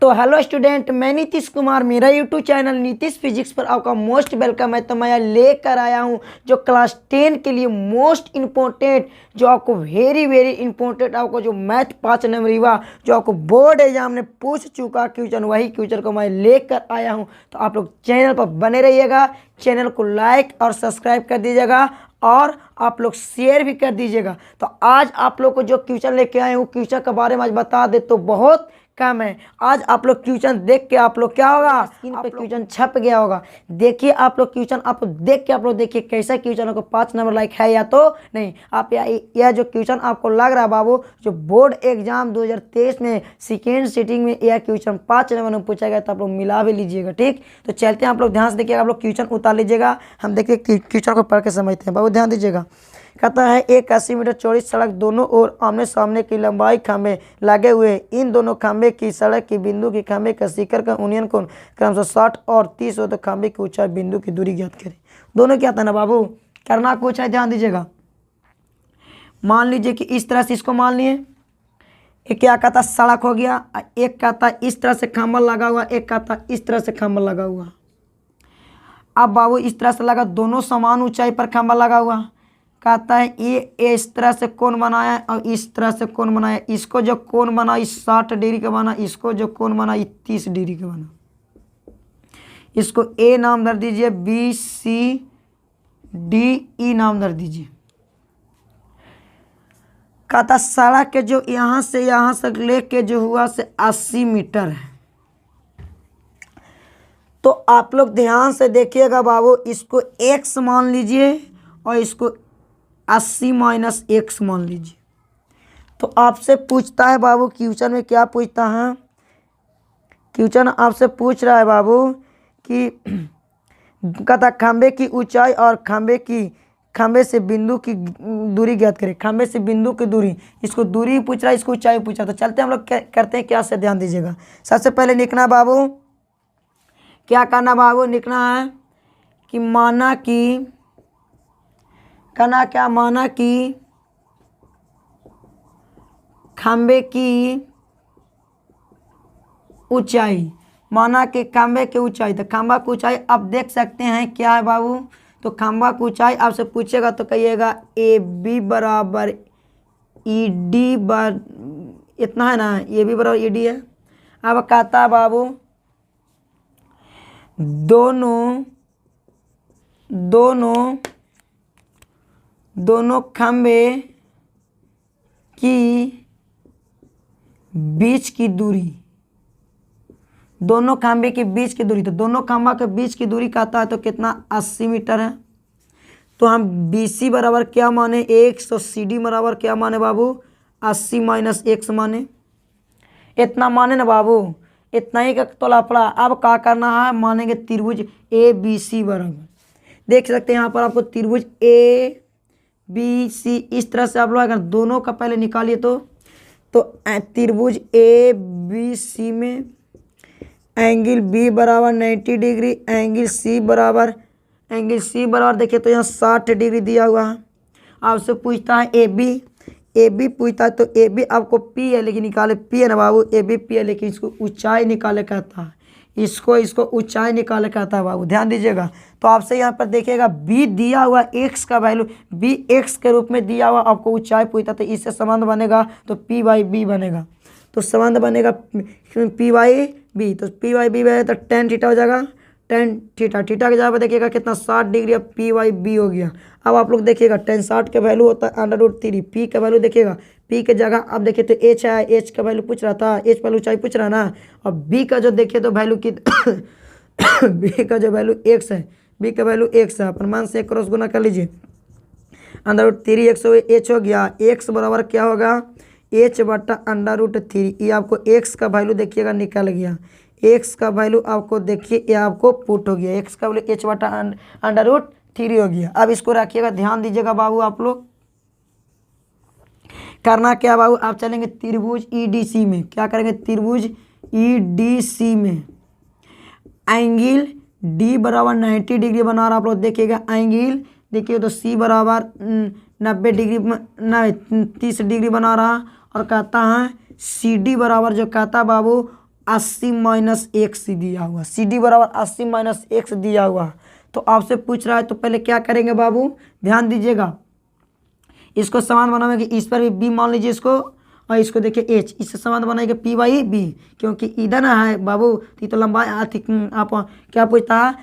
तो hello student, मैं नीतीश कुमार, मेरा यूट्यूब चैनल नीतीश फिजिक्स पर आपका मोस्ट वेलकम है। तो मैं लेकर आया हूँ जो क्लास 10 के लिए मोस्ट इम्पोर्टेंट, जो आपको वेरी वेरी इंपॉर्टेंट, आपको जो मैथ 5 नंबर हुआ जो आपको बोर्ड एग्जाम में पूछ चुका क्वेश्चन, वही क्वेश्चन को मैं लेकर आया हूँ। तो आप लोग चैनल पर बने रहिएगा, चैनल को लाइक और सब्सक्राइब कर दीजिएगा और आप लोग शेयर भी कर दीजिएगा। तो आज आप लोग को जो क्वेश्चन लेके आए हूँ, क्वेश्चन के बारे में आज बता दे तो बहुत कम है। आज आप लोग क्वेश्चन देख के आप लोग क्या होगा, स्क्रीन पे क्वेश्चन छप गया होगा। देखिए आप लोग क्वेश्चन, आप देख के आप लोग देखिए कैसा क्वेश्चन को 5 नंबर लाइक है या तो नहीं। आप यह जो क्वेश्चन आपको लग रहा है बाबू, जो बोर्ड एग्जाम 2023 में सेकेंड सीटिंग में यह क्वेश्चन 5 नंबर में पूछा गया, तो आप लोग मिला भी लीजिएगा। ठीक, तो चलते हैं, आप लोग ध्यान से देखिएगा, आप लोग क्वेश्चन उतार लीजिएगा, हम देखिए क्वेश्चन को पढ़ के समझते हैं। बाबू ध्यान दीजिएगा। कहता है एक 80 मीटर चौड़ी सड़क, दोनों ओर आमने सामने की लंबाई खंभे लगे हुए, इन दोनों खंभे की सड़क की बिंदु की खंभे का शिखर का यूनियन कोण क्रमशः 60 और 30 हो, तो खंभे की ऊंचाई बिंदु की दूरी ज्ञात करें। दोनों क्या था ना बाबू, करना कुछ है, ध्यान दीजिएगा। मान लीजिए कि इस तरह से इसको मान लिए, एक क्या कहता सड़क हो गया, एक कहता इस तरह से खंभा लगा हुआ, एक कहता इस तरह से खंभा लगा हुआ। अब बाबू इस तरह से लगा, दोनों समान ऊंचाई पर खंभा लगा हुआ। कहता है ये इस तरह से कोण बनाया और इस तरह से कोण बनाया, इसको जो कोण बना इस 60 डिग्री का बना, इसको जो कोण बना ये 30 डिग्री का बना। इसको ए नाम धर दीजिए, बी सी डी ई नाम धर दीजिए। कहता सड़क के जो यहाँ से लेके जो हुआ से 80 मीटर है। तो आप लोग ध्यान से देखिएगा बाबू, इसको x मान लीजिए और इसको 80 माइनस x मान लीजिए। तो आपसे पूछता है बाबू क्वेश्चन में, क्या पूछता है क्वेश्चन, आपसे पूछ रहा है बाबू कि कहता खंबे की ऊंचाई और खंबे से बिंदु की दूरी ज्ञात करें। खंबे से बिंदु की दूरी, इसको दूरी पूछ रहा है, इसको ऊंचाई पूछ रहा है। तो चलते हैं हम लोग करते हैं क्या से, ध्यान दीजिएगा। सबसे पहले लिखना बाबू, क्या करना बाबू, लिखना है कि माना कि माना कि खंबे की ऊंचाई, माना कि खंबे की ऊंचाई, तो खंबा की ऊंचाई आप देख सकते हैं क्या है बाबू। तो खंबा की ऊंचाई आपसे पूछेगा तो कहिएगा ए बी बराबर ई डी इतना है ना, ए बी बराबर ई डी है। अब कहता है बाबू दोनों खंबे की बीच की दूरी, दोनों खंबे के बीच की दूरी, तो दोनों खंबा के बीच की दूरी कहता है तो कितना 80 मीटर है। तो हम BC बराबर क्या माने 1, तो CD बराबर क्या माने बाबू 80 माइनस x माने, इतना माने ना बाबू, इतना ही का तोला पड़ा। अब क्या करना है, मानेंगे त्रिभुज ABC बराबर, देख सकते हैं यहाँ पर आपको त्रिभुज ABC इस तरह से आप लोग अगर दोनों का पहले निकालिए तो त्रिभुज ABC में एंगल B बराबर 90 डिग्री, एंगल C बराबर देखिए तो यहाँ 60 डिग्री दिया हुआ है। आपसे पूछता है AB पूछता है, तो AB आपको P है लेकिन निकाले P है ना बाबू, AB P है लेकिन इसको ऊंचाई निकाले कहता है, इसको ऊंचाई निकाले कहता है बाबू, ध्यान दीजिएगा। तो आपसे यहाँ पर देखिएगा B दिया हुआ x का वैल्यू B x के रूप में दिया हुआ, आपको ऊंचाई पूछता, तो इससे संबंध बनेगा तो P/B बनेगा। तो संबंध बनेगा P/B, तो P/B बने तो tan थीटा हो जाएगा, tan थीटा की जगह पर देखिएगा कितना 60 डिग्री, अब P/B हो गया। अब आप लोग देखिएगा tan 60 का वैल्यू होता है √3, P का वैल्यू देखिएगा, P के जगह अब देखिए तो H है, H का वैल्यू पूछ रहा था, H वैल्यू ऊंचाई पूछ रहा ना। और B का जो देखिए तो वैल्यू की B का जो वैल्यू x है, B का वैल्यू x है, अपन मान से क्रॉस गुना कर लीजिए, √3x H हो गया। x बराबर क्या होगा H बटा √3, ये आपको x का वैल्यू देखिएगा निकल गया, x का वैल्यू आपको देखिए ये आपको पुट हो गया, x का वैल्यू H बटा √3 हो गया। अब इसको रखिएगा, ध्यान दीजिएगा बाबू, आप लोग करना क्या बाबू, आप चलेंगे त्रिभुज EDC में, क्या करेंगे त्रिभुज EDC में एंगल D बराबर 90 डिग्री बना रहा, आप लोग देखिएगा एंगल देखिए तो C बराबर 90 डिग्री 30 डिग्री बना रहा, और कहता है CD बराबर जो कहता बाबू 80-1 दिया हुआ, सी डी बराबर 80-1 दिया हुआ। तो आपसे पूछ रहा है तो पहले क्या करेंगे बाबू, ध्यान दीजिएगा। इसको समान बनाएंगे, इस पर भी बी मान लीजिए इसको, और इसको देखिए एच, इससे समान बनाएंगे पी बाई बी, क्योंकि इधर ना है बाबू तो लंबाई आप क्या पूछता है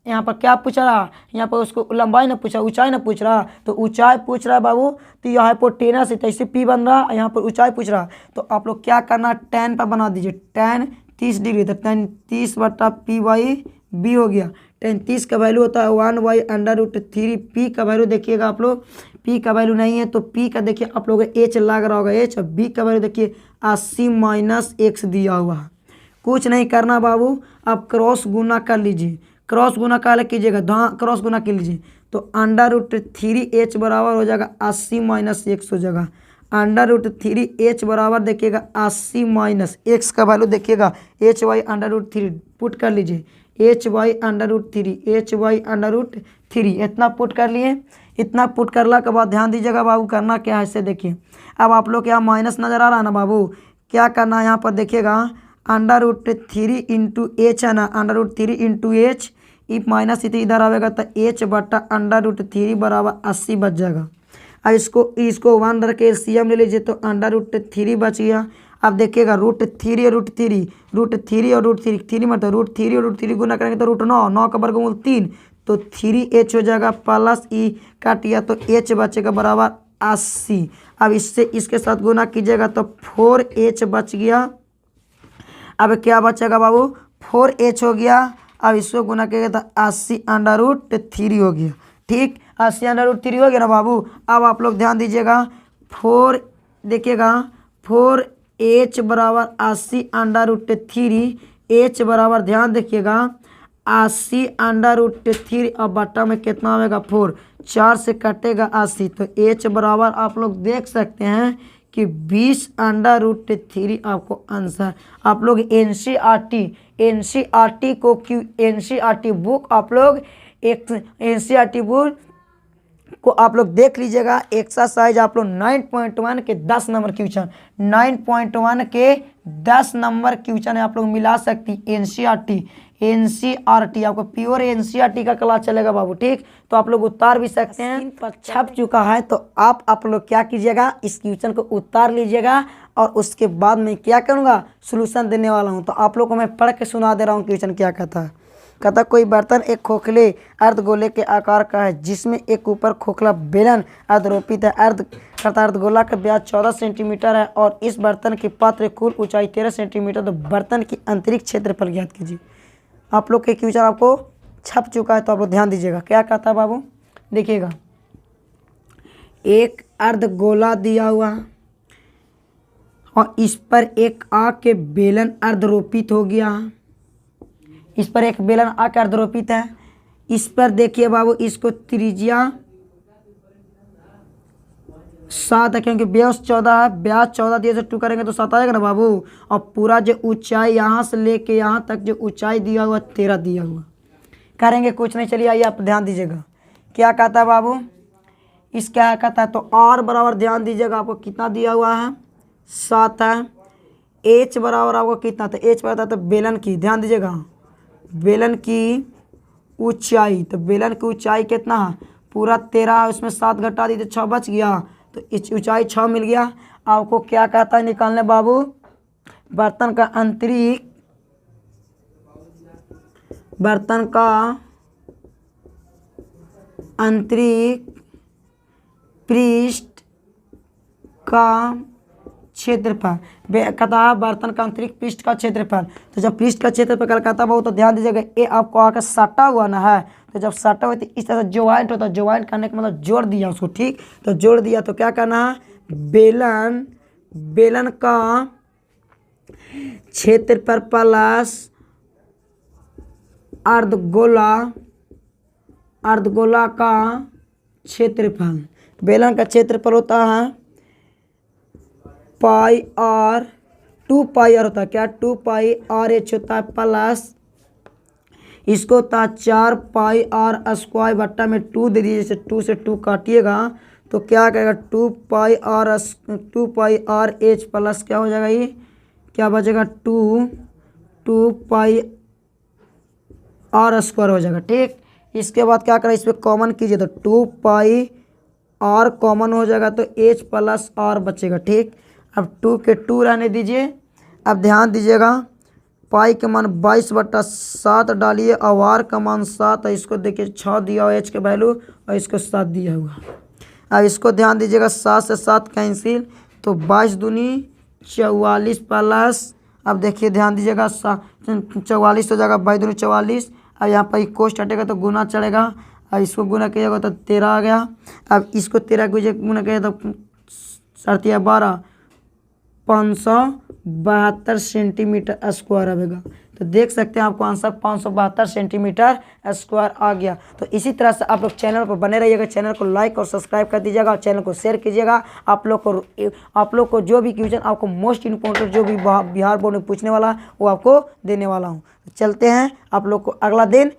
यहाँ पर क्या पूछ रहा, यहाँ पर उसको लंबाई ना पूछा, ऊंचाई ना पूछ रहा, तो ऊंचाई पूछ रहा है बाबू, तो यहाँ हाइपोटेनस है तो इससे पी बन रहा, यहाँ पर ऊंचाई पूछ रहा। तो आप लोग क्या करना, tan पर बना दीजिए, tan 30 डिग्री, तो tan 30/p बाई बी हो गया। tan 30 का वैल्यू होता है 1/√3। पी का वैल्यू देखिएगा आप लोग, पी का वैल्यू नहीं है तो पी का देखिए आप लोग एच लग रहा होगा एच, और बी का वैल्यू देखिए 80-1 दिया हुआ। कुछ नहीं करना बाबू, आप क्रॉस गुना कर लीजिए, क्रॉस गुना काले कीजिएगा, क्रॉस गुना कर लीजिए, तो √3h बराबर हो जाएगा 80-1 हो जाएगा। √3h बराबर देखिएगा 80-x का वैल्यू देखिएगा h/√3 पुट कर लीजिए, h/√3 इतना पुट कर लिए। इतना पुट करला के बाद ध्यान दीजिएगा बाबू, करना क्या है इसे देखिए। अब आप लोग यहाँ माइनस नज़र आ रहा है ना बाबू, क्या करना है यहाँ पर देखिएगा, √3 इंटू एच है ना, √3 इंटू एच, माइनस इधर आएगा तो h/√3 बराबर 80 बच जाएगा। अब इसको 1 रख के एलसीएम ले लीजिए, तो √3 बच गया। अब देखिएगा √3 और √3 और √3 मतलब √3 और √3 गुना करेंगे तो √9 का वर्गमूल 3, तो 3h हो जाएगा, प्लस ई काटिया तो h बचेगा बराबर 80। अब इससे इसके साथ गुना कीजिएगा तो 4h बच गया। अब क्या बचेगा बाबू, 4h हो गया। अब इसको गुना करेगा तो 80√3 हो गया। ठीक, 80√3 हो गया ना बाबू। अब आप लोग ध्यान दीजिएगा, 4 देखिएगा, 4h बराबर 80√3, h बराबर ध्यान देखिएगा 80√3, अब बट्टा में कितना आएगा 4, 4 से कटेगा 80, तो h बराबर आप लोग देख सकते हैं कि 20√3 आपको आंसर। आप लोग एनसीईआरटी को क्यों, एनसीईआरटी बुक आप लोग एनसीईआरटी बुक को आप लोग देख लीजिएगा। एक्सरसाइज आप लोग 9.1 के 10 नंबर क्वेश्चन, 9.1 के 10 नंबर क्वेश्चन आप लोग मिला सकती एनसीईआरटी आपको प्योर एनसीईआरटी का क्लास चलेगा बाबू। ठीक, तो आप लोग उतार भी सकते हैं, पर छप चुका है तो आप लोग क्या कीजिएगा, इस क्वेश्चन को उतार लीजिएगा, और उसके बाद मैं क्या करूँगा, सोल्यूशन देने वाला हूँ। तो आप लोग को मैं पढ़ के सुना दे रहा हूँ क्वेश्चन क्या कहता है। कहता कोई बर्तन एक खोखले अर्धगोले के आकार का है, जिसमें एक ऊपर खोखला बेलन अर्धरोपित है। अर्धगोला का व्यास 14 सेंटीमीटर है और इस बर्तन की पात्र कुल ऊंचाई 13 सेंटीमीटर। तो बर्तन की अंतरिक्ष क्षेत्रफल ज्ञात कीजिए। आप लोग के क्वेश्चन आपको छप चुका है तो आप लोग ध्यान दीजिएगा। क्या कहता है बाबू, देखिएगा, एक अर्धगोला दिया हुआ और इस पर एक आग के बेलन अर्धरोपित हो गया। इस पर एक बेलन आग अर्धरोपित है। इस पर देखिए बाबू, इसको त्रिज्या 7 है, क्योंकि व्यास 14 है, व्यास 14 दिए से 2 करेंगे तो 7 आएगा ना बाबू। और पूरा जो ऊंचाई यहाँ से लेके यहाँ तक जो ऊंचाई दिया हुआ 13 दिया हुआ। करेंगे कुछ नहीं, चलिए आइए आप ध्यान दीजिएगा। क्या कहता है बाबू, इस क्या कहता है, तो R बराबर ध्यान दीजिएगा आपको कितना दिया हुआ है, 7 है। H बराबर आपको कितना, तो H बराबर तो बेलन की, ध्यान दीजिएगा, बेलन की ऊंचाई, तो बेलन की ऊंचाई कितना है, पूरा 13, उसमें 7 घटा दी तो 6 बच गया, तो इस ऊंचाई 6 मिल गया। आपको क्या कहता है निकालने बाबू, बर्तन का अंतरिक्ष, बर्तन का अंतरिक्ष पृष्ठ का क्षेत्रफल, कहता है बर्तन का अंतरिक्ष पृष्ठ का क्षेत्रफल। तो जब पृष्ठ का क्षेत्रफल कहता है तो ध्यान दीजिएगा, ये आपको आकर सटा हुआ ना है, तो जब सटा हुआ तो इस तरह से ज्वाइंट होता है, ज्वाइंट करने का मतलब जोड़ दिया उसको। ठीक, तो जोड़ दिया तो क्या करना है, बेलन का क्षेत्रफल प्लस अर्धगोला का क्षेत्रफल। बेलन का क्षेत्रफल होता है पाई आर, 2 पाई आर होता है, क्या 2 पाई आर एच होता है, प्लस इसको होता है 4 पाई आर स्क्वायर बट्टा में 2 दे दीजिए। जैसे 2 से 2 काटिएगा तो क्या कहेगा, 2 पाई आर एच प्लस क्या हो जाएगा, ये क्या बचेगा, 2 2 पाई आर स्क्वायर हो जाएगा। ठीक, इसके बाद क्या करें, इस पर कॉमन कीजिए तो 2 पाई आर कॉमन हो जाएगा तो एच प्लस आर बचेगा। ठीक, अब 2 के 2 रहने दीजिए। अब ध्यान दीजिएगा, पाई के मान 22/7 डालिए और आर का मान 7 है। इसको देखिए 6 दिया हुआ एच के वैल्यू और इसको 7 दिया हुआ। अब इसको ध्यान दीजिएगा, 7 से 7 कैंसिल तो 22 दूनी 44 प्लस, अब देखिए ध्यान दीजिएगा 44 हो जाएगा, 22 दूनी 44। अब यहाँ पर कोष्ट हटेगा तो गुना चढ़ेगा और इसको गुना कीजिएगा तो 13 आ गया। अब इसको 13 गुना कीजिएगा तो 7 12 572 सेंटीमीटर स्क्वायर आएगा। तो देख सकते हैं आपको आंसर 572 सेंटीमीटर स्क्वायर आ गया। तो इसी तरह से आप लोग चैनल पर बने रहिएगा, चैनल को लाइक और सब्सक्राइब कर दीजिएगा और चैनल को शेयर कीजिएगा। आप लोग को जो भी क्वेश्चन आपको मोस्ट इंपॉर्टेंट जो भी बिहार बोर्ड में पूछने वाला वो आपको देने वाला हूँ। चलते हैं आप लोग को अगला दिन।